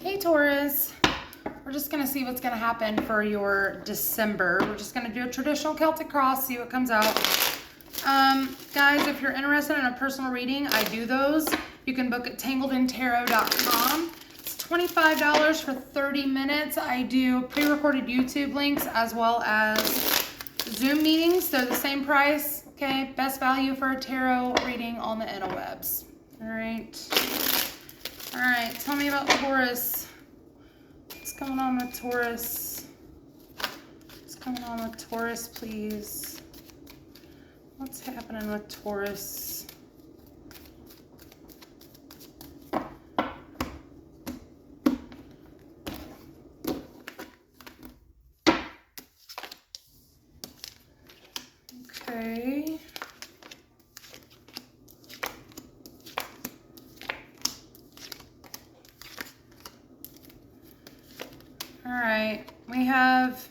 Hey Taurus, we're just going to see what's going to happen for your December. We're just going to do a traditional Celtic cross, see what comes out. Guys, if you're interested in a personal reading, I do those. You can book at tangledintarot.com. It's $25 for 30 minutes. I do pre-recorded YouTube links as well as Zoom meetings. They're the same price. Okay, best value for a tarot reading on the interwebs. All right, tell me about Taurus. What's going on with Taurus? What's going on with Taurus, please? What's happening with Taurus? Okay. All right, we have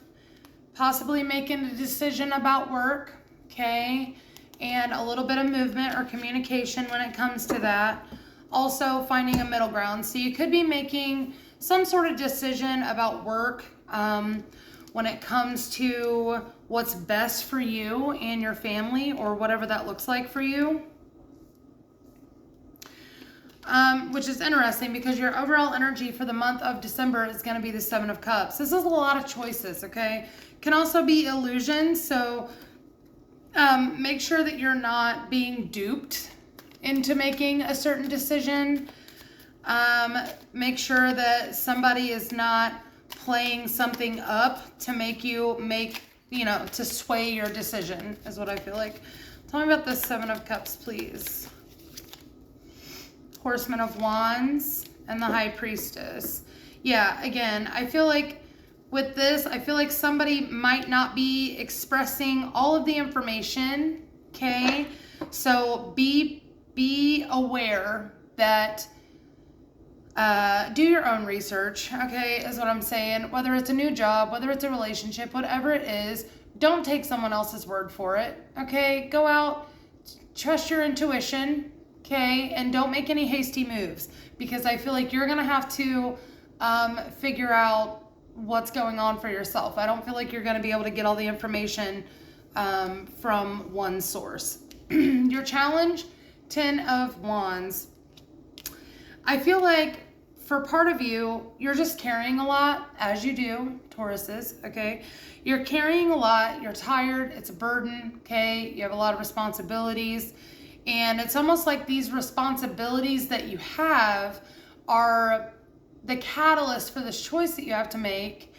possibly making a decision about work, okay, and a little bit of movement or communication when it comes to that. Also finding a middle ground. So you could be making some sort of decision about work when it comes to what's best for you and your family or whatever that looks like for you. Which is interesting because your overall energy for the month of December is going to be the Seven of Cups. This is a lot of choices, okay? Can also be illusions, so make sure that you're not being duped into making a certain decision. Make sure that somebody is not playing something up to make you to sway your decision, is what I feel like. Tell me about the Seven of Cups, please. Horseman of Wands and the High Priestess. Yeah, again, I feel like with this, I feel like somebody might not be expressing all of the information, okay? So be aware that do your own research, okay, is what I'm saying. Whether it's a new job, whether it's a relationship, whatever it is, don't take someone else's word for it, okay? Go out, trust your intuition, okay, and don't make any hasty moves because I feel like you're going to have to figure out what's going on for yourself. I don't feel like you're going to be able to get all the information from one source. Your challenge, 10 of Wands. I feel like for part of you, you're just carrying a lot, as you do, Tauruses, okay? You're carrying a lot, you're tired, it's a burden, okay? You have a lot of responsibilities. And it's almost like these responsibilities that you have are the catalyst for this choice that you have to make.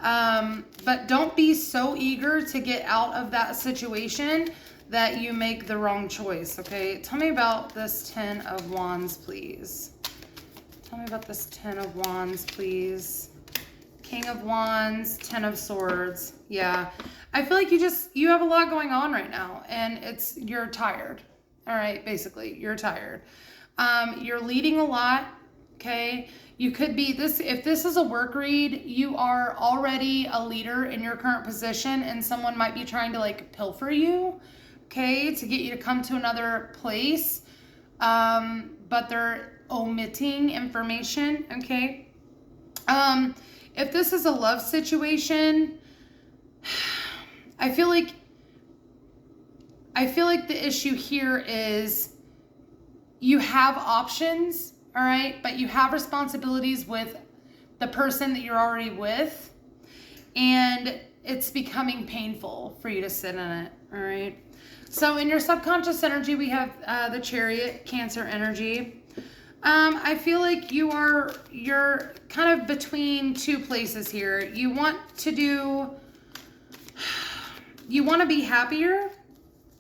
But don't be so eager to get out of that situation that you make the wrong choice, okay? Tell me about this 10 of Wands, please. Tell me about this 10 of Wands, please. King of Wands, 10 of Swords. Yeah, I feel like you have a lot going on right now and you're tired. All right, basically, you're tired. You're leading a lot, okay? You could be if this is a work read, you are already a leader in your current position and someone might be trying to like pilfer you, okay, to get you to come to another place, but they're omitting information, okay? If this is a love situation, I feel like the issue here is you have options, all right, but you have responsibilities with the person that you're already with, and it's becoming painful for you to sit in it, all right? So in your subconscious energy, we have the Chariot, Cancer energy. I feel like you're kind of between two places here. You want to be happier,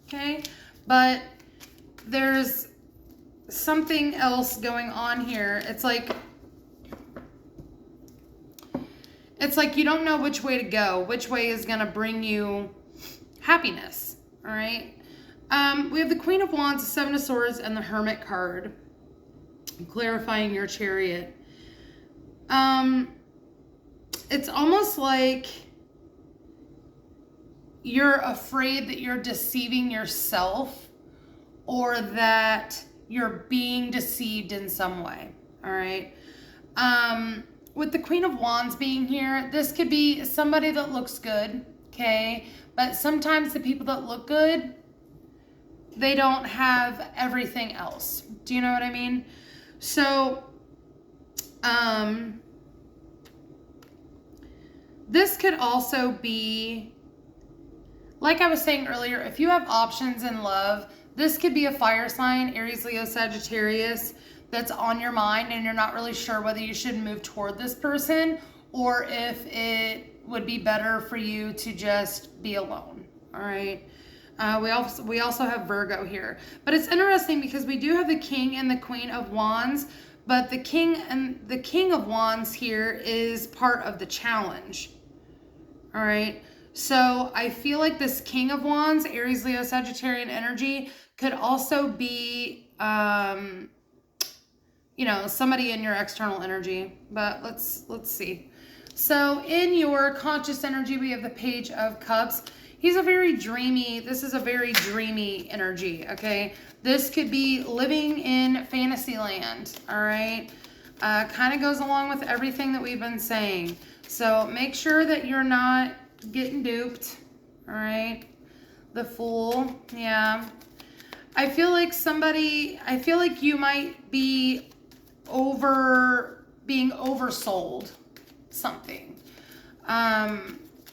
okay? But there's something else going on here. It's like you don't know which way to go, which way is going to bring you happiness, all right? We have the Queen of Wands, the Seven of Swords, and the Hermit card, clarifying your Chariot. It's almost like you're afraid that you're deceiving yourself or that you're being deceived in some way, all right? with the Queen of Wands being here, this could be somebody that looks good, okay? But sometimes the people that look good, they don't have everything else. Do you know what I mean? So, this could also be, like I was saying earlier, if you have options in love, this could be a fire sign, Aries, Leo, Sagittarius, that's on your mind and you're not really sure whether you should move toward this person or if it would be better for you to just be alone. All right. We also have Virgo here, but it's interesting because we do have the King and the Queen of Wands, but the King of Wands here is part of the challenge. All right. So I feel like this King of Wands, Aries, Leo, Sagittarian energy could also be, you know, somebody in your external energy, but let's see. So in your conscious energy, we have the Page of Cups. This is a very dreamy energy, okay? This could be living in fantasy land, all right? Kind of goes along with everything that we've been saying. So make sure that you're not getting duped, all right? The Fool, yeah. I feel like you might be being oversold something.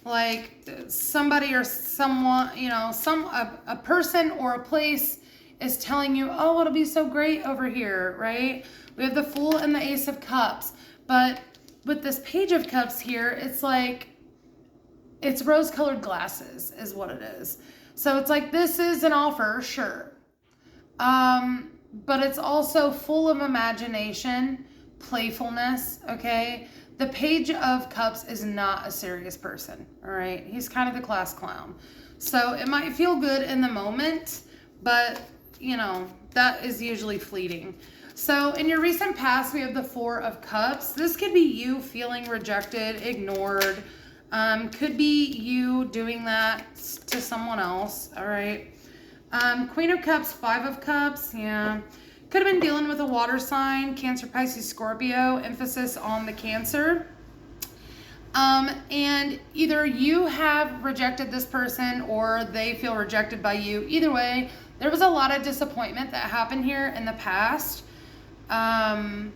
Like somebody or someone, you know, a person or a place is telling you, oh, it'll be so great over here, right? We have the Fool and the Ace of Cups, but with this Page of Cups here, it's like, it's rose-colored glasses is what it is. So it's like, this is an offer, sure. But it's also full of imagination, playfulness, okay? The Page of Cups is not a serious person, all right? He's kind of the class clown. So it might feel good in the moment, but, you know, that is usually fleeting. So in your recent past, we have the Four of Cups. This could be you feeling rejected, ignored. Could be you doing that to someone else, all right? Queen of Cups, Five of Cups, yeah. Could have been dealing with a water sign, Cancer, Pisces, Scorpio, emphasis on the Cancer. And either you have rejected this person or they feel rejected by you. Either way, there was a lot of disappointment that happened here in the past that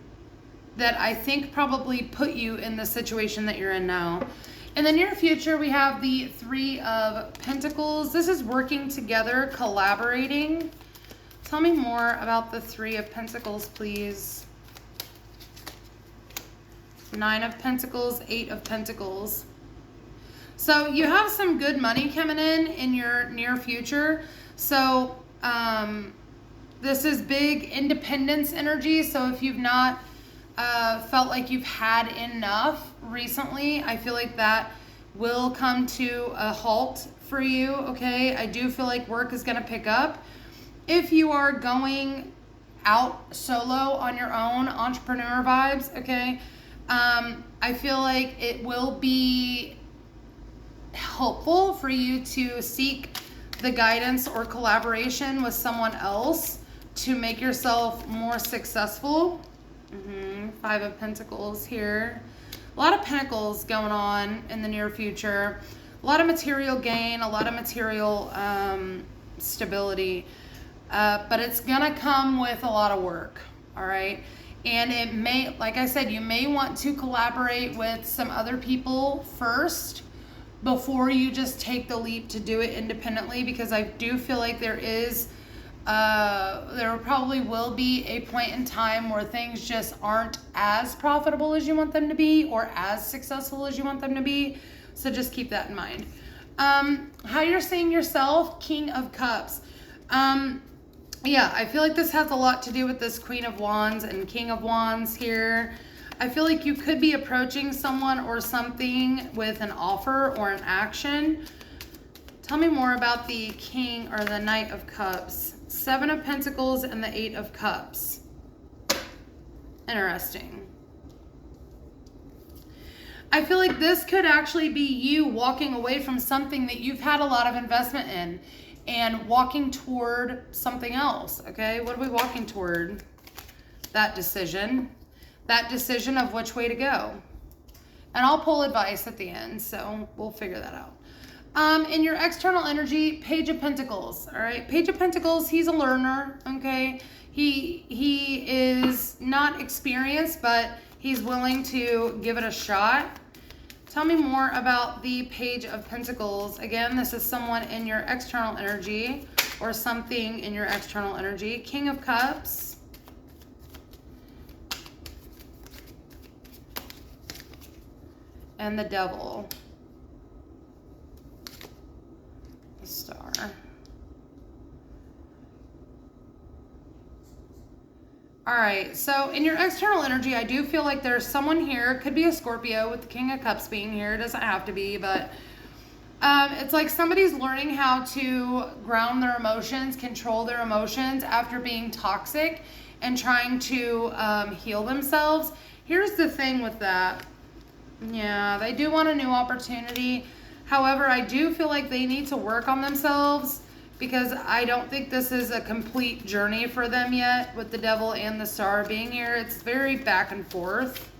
I think probably put you in the situation that you're in now. In the near future, we have the Three of Pentacles. This is working together, collaborating. Tell me more about the Three of Pentacles, please. Nine of Pentacles, Eight of Pentacles. So you have some good money coming in your near future. So this is big independence energy. So if you've not felt like you've had enough recently, I feel like that will come to a halt for you, okay? I do feel like work is going to pick up. If you are going out solo on your own, entrepreneur vibes, okay? I feel like it will be helpful for you to seek the guidance or collaboration with someone else to make yourself more successful. Five of Pentacles here. A lot of pentacles going on in the near future. A lot of material gain, a lot of material stability. But it's gonna come with a lot of work, all right? And it may, like I said, you may want to collaborate with some other people first before you just take the leap to do it independently, because I do feel like there probably will be a point in time where things just aren't as profitable as you want them to be or as successful as you want them to be. So just keep that in mind. How you're seeing yourself, King of Cups. Yeah, I feel like this has a lot to do with this Queen of Wands and King of Wands here. I feel like you could be approaching someone or something with an offer or an action. Tell me more about the King or the Knight of Cups. Seven of Pentacles and the Eight of Cups. Interesting. I feel like this could actually be you walking away from something that you've had a lot of investment in and walking toward something else, okay? What are we walking toward? That decision of which way to go, And I'll pull advice at the end, so we'll figure that out. In your external energy, Page of Pentacles, all right? Page of Pentacles, he's a learner, okay? He is not experienced, but he's willing to give it a shot. Tell me more about the Page of Pentacles. Again, this is someone in your external energy or something in your external energy. King of Cups. And the Devil. The Star. All right, so in your external energy, I do feel like there's someone here. It could be a Scorpio with the King of Cups being here. It doesn't have to be, but it's like somebody's learning how to ground their emotions, control their emotions after being toxic and trying to heal themselves. Here's the thing with that. Yeah, they do want a new opportunity. However, I do feel like they need to work on themselves, because I don't think this is a complete journey for them yet with the Devil and the Star being here. It's very back and forth.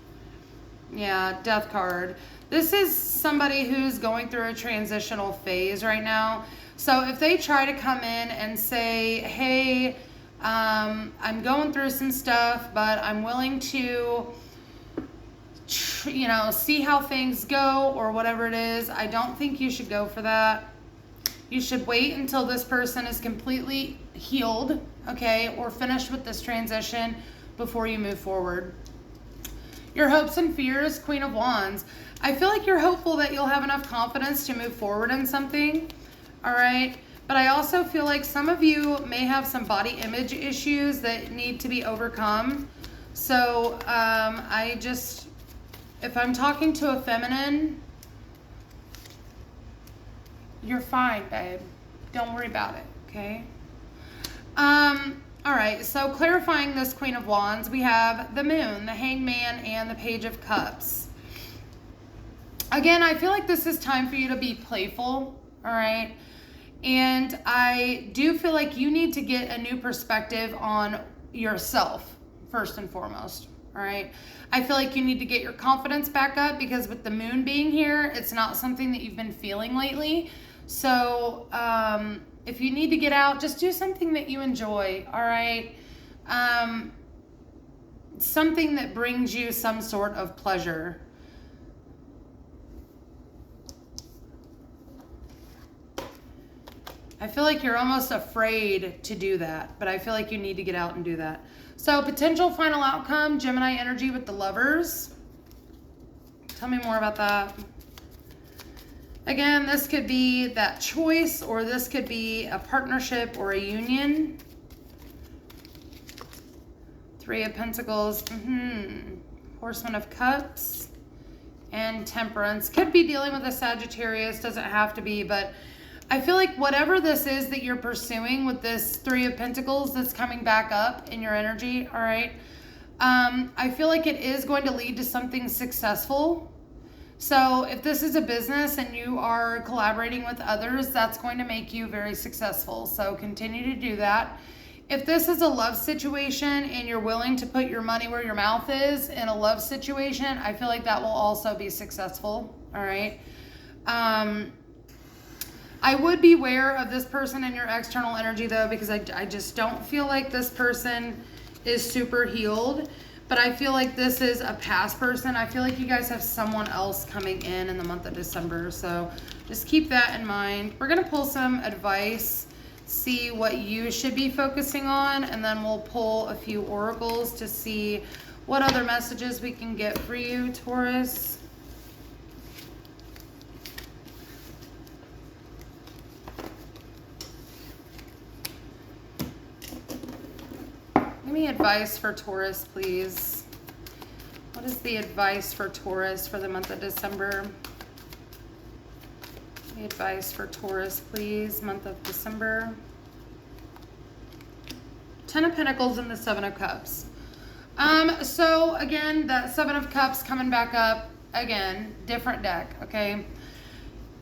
Yeah, Death card. This is somebody who's going through a transitional phase right now. So if they try to come in and say, hey, I'm going through some stuff, but I'm willing to, see how things go or whatever it is, I don't think you should go for that. You should wait until this person is completely healed, okay, or finished with this transition before you move forward. Your hopes and fears, Queen of Wands. I feel like you're hopeful that you'll have enough confidence to move forward in something, all right? But I also feel like some of you may have some body image issues that need to be overcome. So if I'm talking to a feminine, you're fine, babe. Don't worry about it, okay? All right, so clarifying this Queen of Wands, we have the Moon, the Hangman, and the Page of Cups. Again, I feel like this is time for you to be playful, all right? And I do feel like you need to get a new perspective on yourself, first and foremost, all right? I feel like you need to get your confidence back up, because with the Moon being here, it's not something that you've been feeling lately. So if you need to get out, just do something that you enjoy, all right? Something that brings you some sort of pleasure. I feel like you're almost afraid to do that, but I feel like you need to get out and do that. So potential final outcome, Gemini energy with the Lovers. Tell me more about that. Again, this could be that choice, or this could be a partnership or a union. Three of Pentacles, Horseman of Cups, and Temperance. Could be dealing with a Sagittarius, doesn't have to be, but I feel like whatever this is that you're pursuing with this Three of Pentacles that's coming back up in your energy, all right? I feel like it is going to lead to something successful. So if this is a business and you are collaborating with others, that's going to make you very successful. So continue to do that. If this is a love situation and you're willing to put your money where your mouth is in a love situation, I feel like that will also be successful, all right? I would beware of this person in your external energy, though, because I just don't feel like this person is super healed. But I feel like this is a past person. I feel like you guys have someone else coming in the month of December. So just keep that in mind. We're going to pull some advice, see what you should be focusing on, and then we'll pull a few oracles to see what other messages we can get for you, Taurus. Give me advice for Taurus, please. What is the advice for Taurus for the month of December? Give me advice for Taurus, please, month of December. Ten of Pentacles and the Seven of Cups. So again, that Seven of Cups coming back up again, different deck, okay?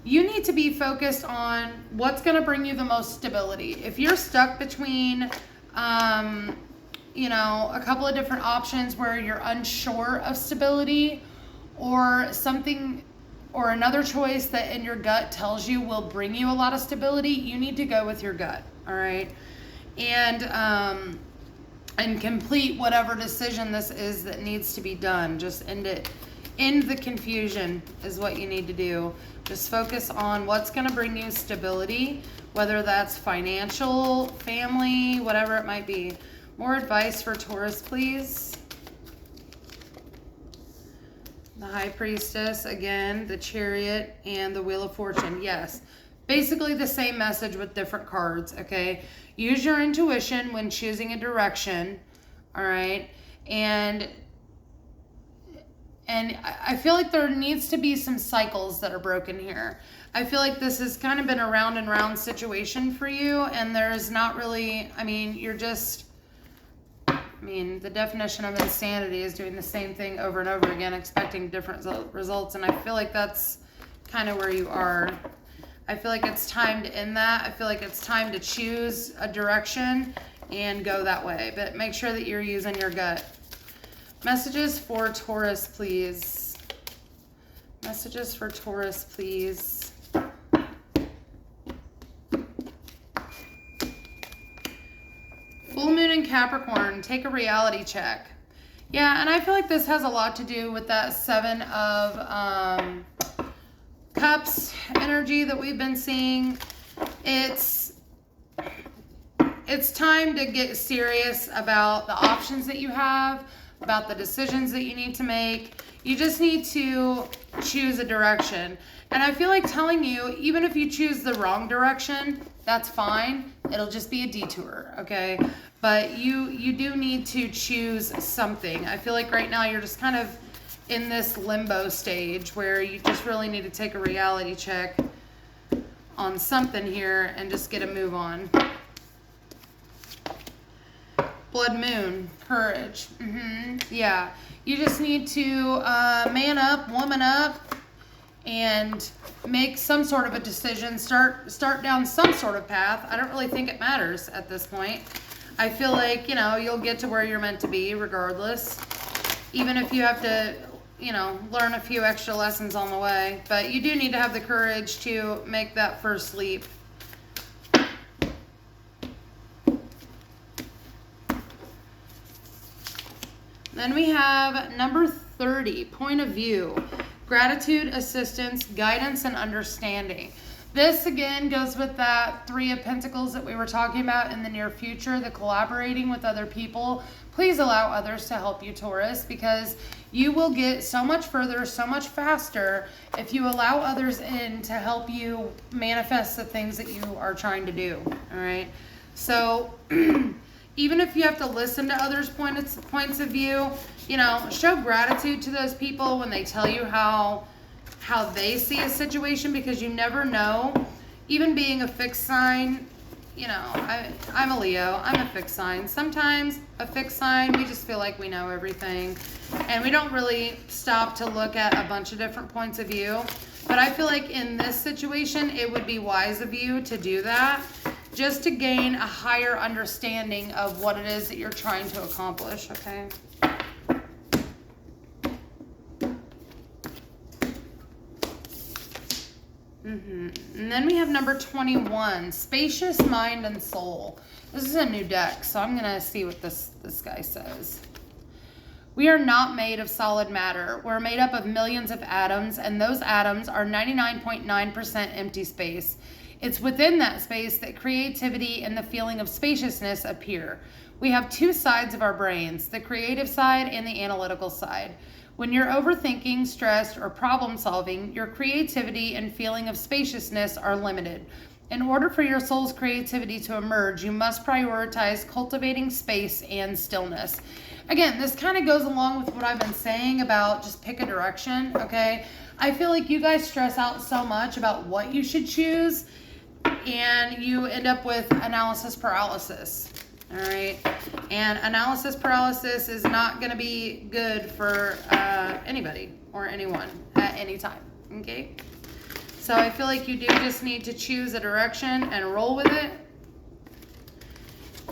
You need to be focused on what's going to bring you the most stability. If you're stuck between a couple of different options where you're unsure of stability, or something, or another choice that in your gut tells you will bring you a lot of stability, you need to go with your gut, all right? And complete whatever decision this is that needs to be done. Just end it. End the confusion is what you need to do. Just focus on what's going to bring you stability, whether that's financial, family, whatever it might be. More advice for Taurus, please. The High Priestess, again, the Chariot, and the Wheel of Fortune. Yes, basically the same message with different cards, okay? Use your intuition when choosing a direction, all right? And I feel like there needs to be some cycles that are broken here. I feel like this has kind of been a round and round situation for you, and there's not really, I mean, you're just, the definition of insanity is doing the same thing over and over again, expecting different results, and I feel like that's kind of where you are. I feel like it's time to end that. I feel like it's time to choose a direction and go that way, but make sure that you're using your gut. Messages for Taurus, please. Messages for Taurus, please. Full moon in Capricorn, take a reality check. Yeah, and I feel like this has a lot to do with that Seven of Cups energy that we've been seeing. It's time to get serious about the options that you have, about the decisions that you need to make. You just need to choose a direction. And I feel like telling you, even if you choose the wrong direction, that's fine. It'll just be a detour, okay? But you do need to choose something. I feel like right now you're just kind of in this limbo stage where you just really need to take a reality check on something here and just get a move on. Blood moon, courage. Yeah, you just need to man up, woman up, and make some sort of a decision. Start down some sort of path. I don't really think it matters at this point. I feel like, you'll get to where you're meant to be regardless, even if you have to, learn a few extra lessons on the way. But you do need to have the courage to make that first leap. Then we have number 30, point of view. Gratitude, assistance, guidance, and understanding. This again goes with that Three of Pentacles that we were talking about in the near future, the collaborating with other people. Please allow others to help you, Taurus, because you will get so much further, so much faster if you allow others in to help you manifest the things that you are trying to do, all right? So even if you have to listen to others' points of view, show gratitude to those people when they tell you how they see a situation, because you never know. Even being a fixed sign, I'm a Leo, I'm a fixed sign. Sometimes a fixed sign, we just feel like we know everything, and we don't really stop to look at a bunch of different points of view. But I feel like in this situation, it would be wise of you to do that, just to gain a higher understanding of what it is that you're trying to accomplish, okay? And then we have number 21, spacious mind and soul. This is a new deck, so I'm gonna see what this guy says. We are not made of solid matter. We're made up of millions of atoms, and those atoms are 99.9% empty space. It's within that space that creativity and the feeling of spaciousness appear. We have two sides of our brains, the creative side and the analytical side. When you're overthinking, stressed, or problem solving, your creativity and feeling of spaciousness are limited. In order for your soul's creativity to emerge, you must prioritize cultivating space and stillness. Again, this kind of goes along with what I've been saying about just pick a direction, okay? I feel like you guys stress out so much about what you should choose, and you end up with analysis paralysis. All right, and analysis paralysis is not going to be good for anybody or anyone at any time, okay? So I feel like you do just need to choose a direction and roll with it,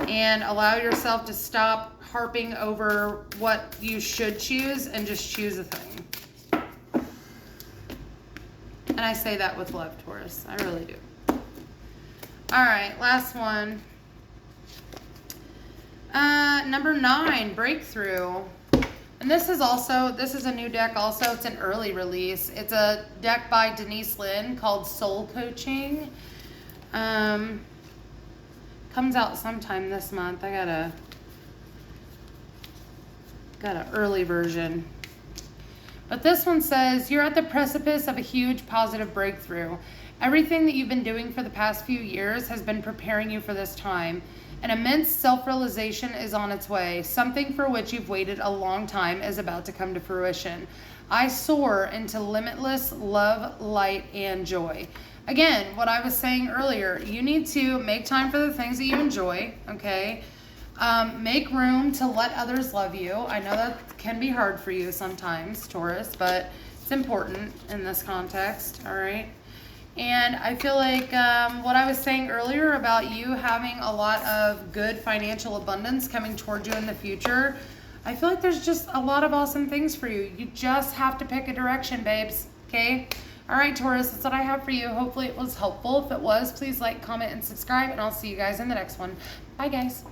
and allow yourself to stop harping over what you should choose and just choose a thing. And I say that with love, Taurus. I really do. All right, last one. Number 9, Breakthrough. And this is a new deck also. It's an early release. It's a deck by Denise Lynn called Soul Coaching. Comes out sometime this month. I got an early version. But this one says, you're at the precipice of a huge positive breakthrough. Everything that you've been doing for the past few years has been preparing you for this time. An immense self-realization is on its way. Something for which you've waited a long time is about to come to fruition. I soar into limitless love, light, and joy. Again, what I was saying earlier, you need to make time for the things that you enjoy, okay? Make room to let others love you. I know that can be hard for you sometimes, Taurus, but it's important in this context, all right? And I feel like what I was saying earlier about you having a lot of good financial abundance coming toward you in the future, I feel like there's just a lot of awesome things for you. You just have to pick a direction, babes, okay? All right, Taurus, that's what I have for you. Hopefully it was helpful. If it was, please like, comment, and subscribe, and I'll see you guys in the next one. Bye, guys.